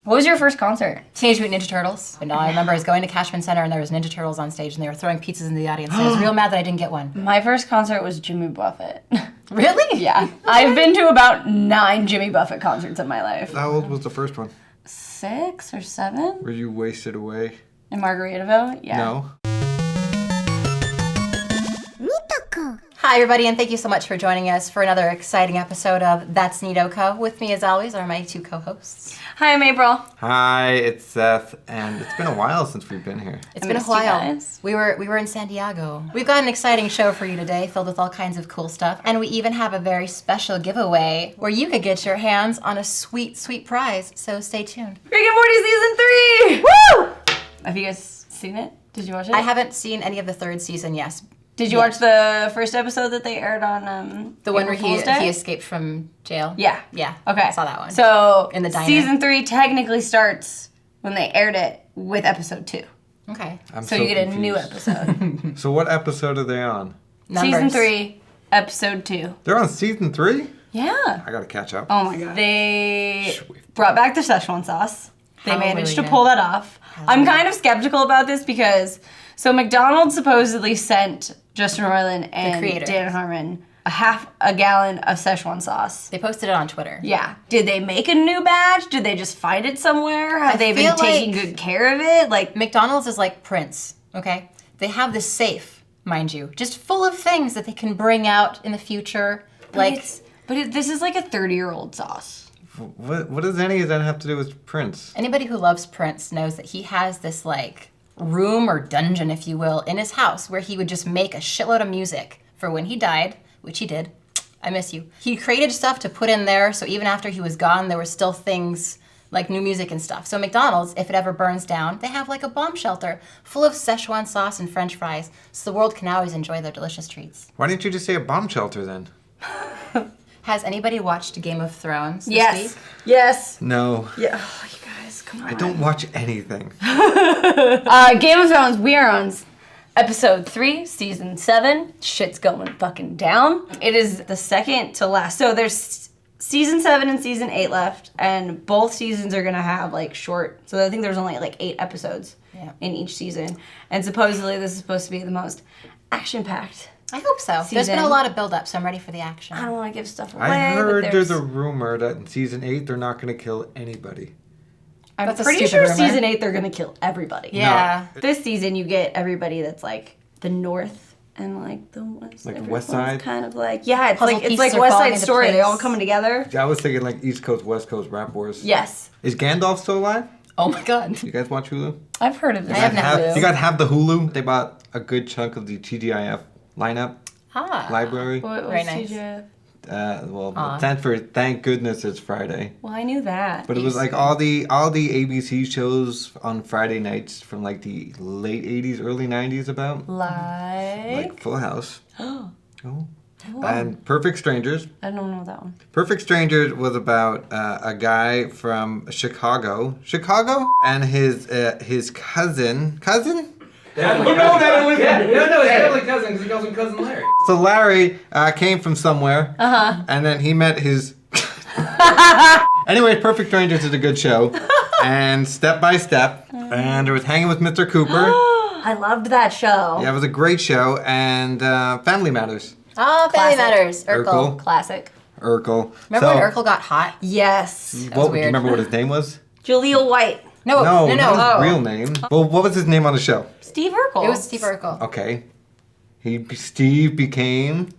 What was your first concert? Teenage Mutant Ninja Turtles. But no, I remember I was going to Cashman Center and there was Ninja Turtles on stage and they were throwing pizzas in the audience. And I was real mad that I didn't get one. My first concert was Jimmy Buffett. Really? Yeah. I've been to about 9 Jimmy Buffett concerts in my life. How old was the first one? 6 or 7? Were you wasted away? In Margaritaville? Yeah. No. Hi, everybody, and thank you so much for joining us for another exciting episode of That's NEATOCO. With me, as always, are my 2 co-hosts. Hi, I'm April. Hi, it's Seth, and it's been a while since we've been here. It's been a while. We were in San Diego. We've got an exciting show for you today, filled with all kinds of cool stuff, and we even have a very special giveaway where you could get your hands on a sweet, sweet prize. So stay tuned. Rick and Morty season 3! Woo! Have you guys seen it? Did you watch it? I haven't seen any of the 3rd season, yes. Did you watch the first episode that they aired on the one where April Fool's Day? he escaped from jail? Yeah. Yeah. Okay. I saw that one. So in the diner. Season 3 technically starts when they aired it with episode 2. Okay. So you get a new episode. So what episode are they on? Numbers. Season 3, episode 2. They're on season 3? Yeah. I gotta catch up. Oh my god. They brought back the Szechuan sauce. They managed to Hallelujah. pull that off. I'm kind of skeptical about this because, so McDonald's supposedly sent Justin Roiland and Dan Harmon half a gallon of Szechuan sauce. They posted it on Twitter. Yeah. Did they make a new batch? Did they just find it somewhere? Have they been taking good care of it? Like McDonald's is like Prince, okay? They have this safe, mind you, just full of things that they can bring out in the future. This is like a 30-year-old sauce. What does any of that have to do with Prince? Anybody who loves Prince knows that he has this like room or dungeon, if you will, in his house where he would just make a shitload of music for when he died, which he did. I miss you. He created stuff to put in there, so even after he was gone, there were still things like new music and stuff. So McDonald's, if it ever burns down, they have like a bomb shelter full of Szechuan sauce and French fries, so the world can always enjoy their delicious treats. Why didn't you just say a bomb shelter then? Has anybody watched Game of Thrones this Yes. week? Yes. No. Yeah. Oh, you guys, come on. I don't watch anything. Game of Thrones, we are on episode 3, season 7. Shit's going fucking down. It is the second to last. So there's season 7 and season 8 left, and both seasons are gonna have like short. So I think there's only like 8 episodes in each season. And supposedly this is supposed to be the most action-packed. I hope so. There's been a lot of build-up, so I'm ready for the action. I don't want to give stuff away. I heard but there's a rumor that in season 8 they're not gonna kill anybody. I'm That's a pretty stupid sure rumor. season 8 they're gonna kill everybody. Yeah. No. This season you get everybody that's like the north and like the west. Like the Everyone's West Side? kind of like it's Puzzle like pieces West are falling Side into Story. They're all place. coming together. I was thinking like East Coast, West Coast rap wars. Yes. Is Gandalf still alive? Oh my god. You guys watch Hulu? I've heard of this. I have Hulu. You guys have the Hulu? They bought a good chunk of the TGIF lineup. Ah. Library. What was Very nice. TGIF? It stands for Thank Goodness It's Friday. Well, I knew that. But it was like all the ABC shows on Friday nights from like the late 80s, early 90s about. Like Full House. Oh. And Perfect Strangers. I don't know that one. Perfect Strangers was about a guy from Chicago, and his cousin. Yeah, we know that it was no, it's definitely cousin because he calls him Cousin Larry. So Larry came from somewhere, and then he met his. Anyway, Perfect Strangers is a good show, and Step by Step, and it was Hanging with Mr. Cooper. I loved that show. Yeah, it was a great show, and Family Matters. Oh, Family Classic. Matters. Urkel. Classic. Urkel. Remember when Urkel got hot? Yes. was Do you weird. remember what his name was? Jaleel White. No. Not his real name. Well, what was his name on the show? Steve Urkel. It was Steve Urkel. Okay. Steve became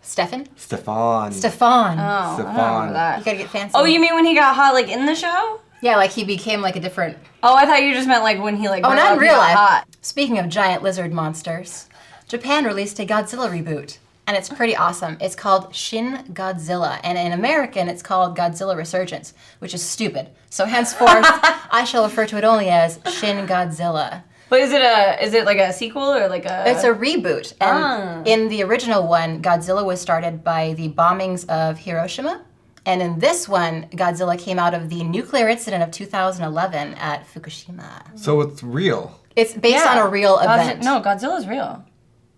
Stefan? Stefan. Stefan. Oh, I don't Stefan. remember that. You gotta get fancy. Oh, you mean when he got hot, like in the show? Yeah, like he became like a different... Oh, I thought you just meant like when he like. Oh, grew not up, in he real got life. Hot. Speaking of giant lizard monsters, Japan released a Godzilla reboot. And it's pretty awesome. It's called Shin Godzilla. And in American, it's called Godzilla Resurgence, which is stupid. So henceforth, I shall refer to it only as Shin Godzilla. But is it like a sequel or like a? It's a reboot. And in the original one, Godzilla was started by the bombings of Hiroshima. And in this one, Godzilla came out of the nuclear incident of 2011 at Fukushima. So it's real. It's based on a real event. No, Godzilla's real.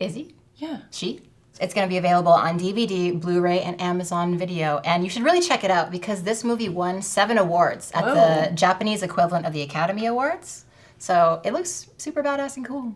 Is he? Yeah. She? It's going to be available on DVD, Blu-ray, and Amazon Video. And you should really check it out because this movie won 7 awards at the Japanese equivalent of the Academy Awards. So it looks super badass and cool.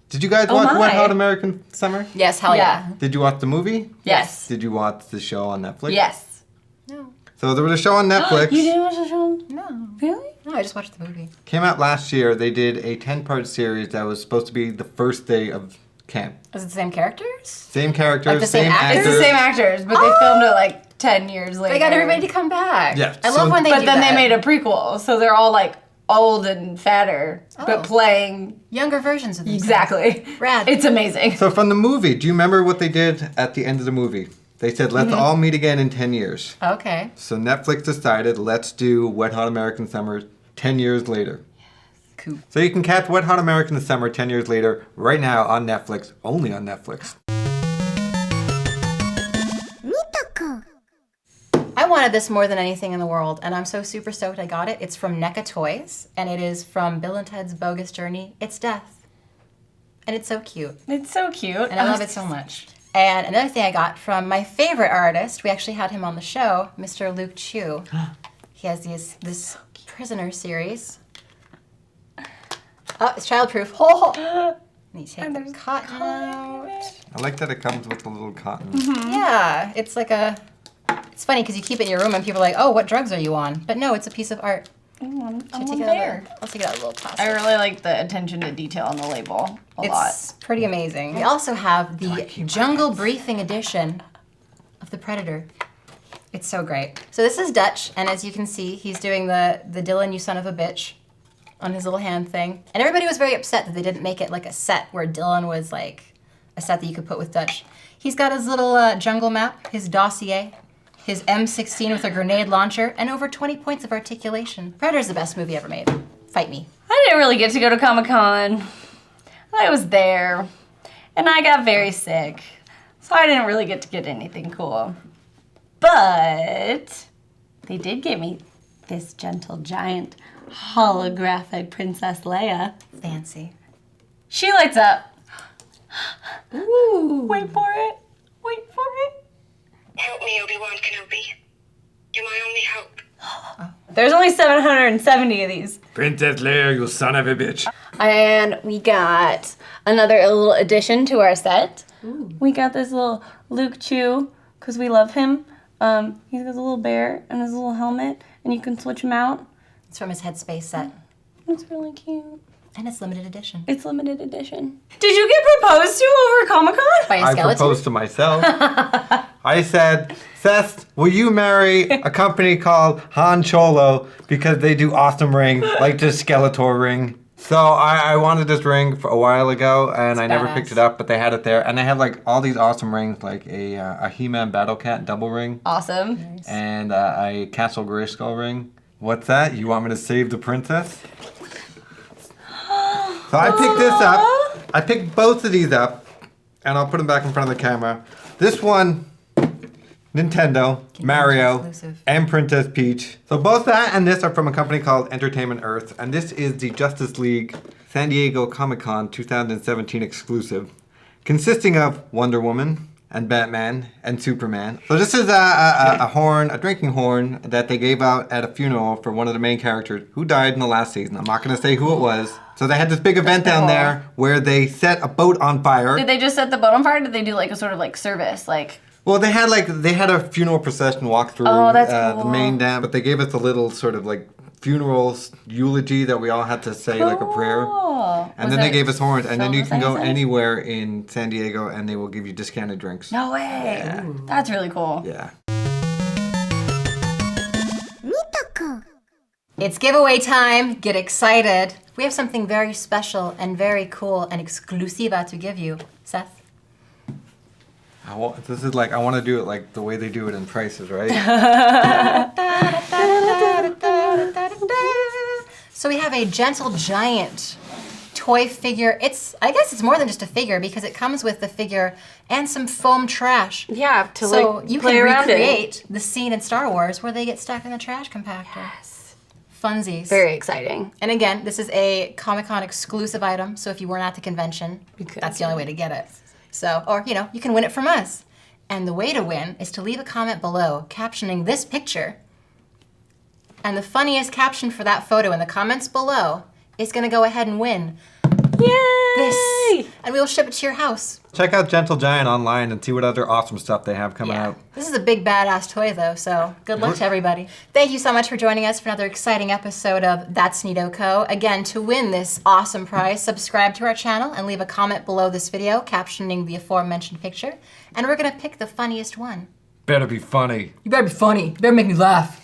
Did you guys watch Wet Hot American Summer? Yes, hell yeah. Did you watch the movie? Yes. Did you watch the show on Netflix? Yes. No. So there was a show on Netflix. You didn't watch the show? No. Really? No, I just watched the movie. Came out last year. They did a 10-part series that was supposed to be the first day of camp. Is it the same characters? Same characters, Like the same actors? It's the same actors, but they filmed it like 10 years later. They got everybody to come back. Yeah, I love when they do But then that. they made a prequel, so they're all like old and fatter, but playing younger versions of themselves. exactly. Rad. It's amazing. So from the movie, do you remember what they did at the end of the movie? They said, let's all meet again in 10 years. Okay. So Netflix decided, let's do Wet Hot American Summer 10 years later. Cool. So you can catch Wet Hot American Summer 10 years later right now on Netflix, only on Netflix. I wanted this more than anything in the world, and I'm so super stoked I got it. It's from Neca Toys, and it is from Bill and Ted's Bogus Journey. It's Death. And it's so cute. It's so cute. And I love it so much. And another thing I got from my favorite artist, we actually had him on the show, Mr. Luke Chueh. He has this prisoner series. Oh, it's childproof. Let me take the cotton out. I like that it comes with a little cotton. Yeah, it's like it's funny because you keep it in your room and people are like, oh, what drugs are you on? But no, it's a piece of art. I'm I'll take it out of the little plastic. I really like the attention to detail on the label a lot. It's pretty amazing. We also have the Jungle Briefing edition of The Predator. It's so great. So this is Dutch, and as you can see, he's doing the Dylan, you son of a bitch on his little hand thing. And everybody was very upset that they didn't make it like a set where Dylan was like a set that you could put with Dutch. He's got his little jungle map, his dossier, his M16 with a grenade launcher, and over 20 points of articulation. Predator's the best movie ever made. Fight me. I didn't really get to go to Comic-Con. I was there, and I got very sick, so I didn't really get to get anything cool. But they did get me this gentle giant holographic Princess Leia. Fancy. She lights up. Ooh. Wait for it. Wait for it. Help me, Obi-Wan Kenobi. You're my only hope. There's only 770 of these. Princess Leia, you son of a bitch. And we got another little addition to our set. Ooh. We got this little Luke Chueh, because we love him. He's got a little bear and his little helmet, and you can switch him out. It's from his Headspace set. It's really cute. And it's limited edition. It's limited edition. Did you get proposed to over Comic-Con? By a I skeleton? proposed to myself. I said, Seth, will you marry a company called Han Cholo because they do awesome rings, like the Skeletor ring. So I wanted this ring for a while ago, and I never picked it up, but they had it there. And they have like all these awesome rings, like a He-Man Battle Cat double ring. Awesome. Nice. And a Castle Grayskull ring. What's that? You want me to save the princess? So I picked this up. I picked both of these up, and I'll put them back in front of the camera. This one, Nintendo, Mario, exclusive. and Princess Peach. So both that and this are from a company called Entertainment Earth, and this is the Justice League San Diego Comic-Con 2017 exclusive, consisting of Wonder Woman and Batman and Superman. So this is a horn, a drinking horn that they gave out at a funeral for one of the main characters who died in the last season. I'm not gonna say who it was. So they had this big event down there where they set a boat on fire. Did they just set the boat on fire? Or did they do like a sort of like service? Like. Well, they had a funeral procession walk through the main dam, but they gave us a little sort of like funeral eulogy that we all had to say like a prayer. And then they gave us horns, and then you can go anywhere in San Diego and they will give you discounted drinks. No way. Yeah. That's really cool. Yeah. It's giveaway time. Get excited. We have something very special and very cool and exclusiva to give you. Seth? I want to do it like the way they do it in Prices, right? So we have a gentle giant toy figure. I guess it's more than just a figure because it comes with the figure and some foam trash. Yeah, to so like you play can around recreate the scene in Star Wars where they get stuck in the trash compactor. Yes. Funsies. Very exciting. And again, this is a Comic-Con exclusive item, so if you weren't at the convention, that's the only way to get it. So, or, you know, you can win it from us. And the way to win is to leave a comment below captioning this picture. And the funniest caption for that photo in the comments below is gonna go ahead and win this. And we will ship it to your house. Check out Gentle Giant online and see what other awesome stuff they have coming out. This is a big badass toy though, so good luck to everybody. Thank you so much for joining us for another exciting episode of That's NEATOCO. Again, to win this awesome prize, subscribe to our channel and leave a comment below this video captioning the aforementioned picture. And we're gonna pick the funniest one. Better be funny. You better be funny. You better make me laugh.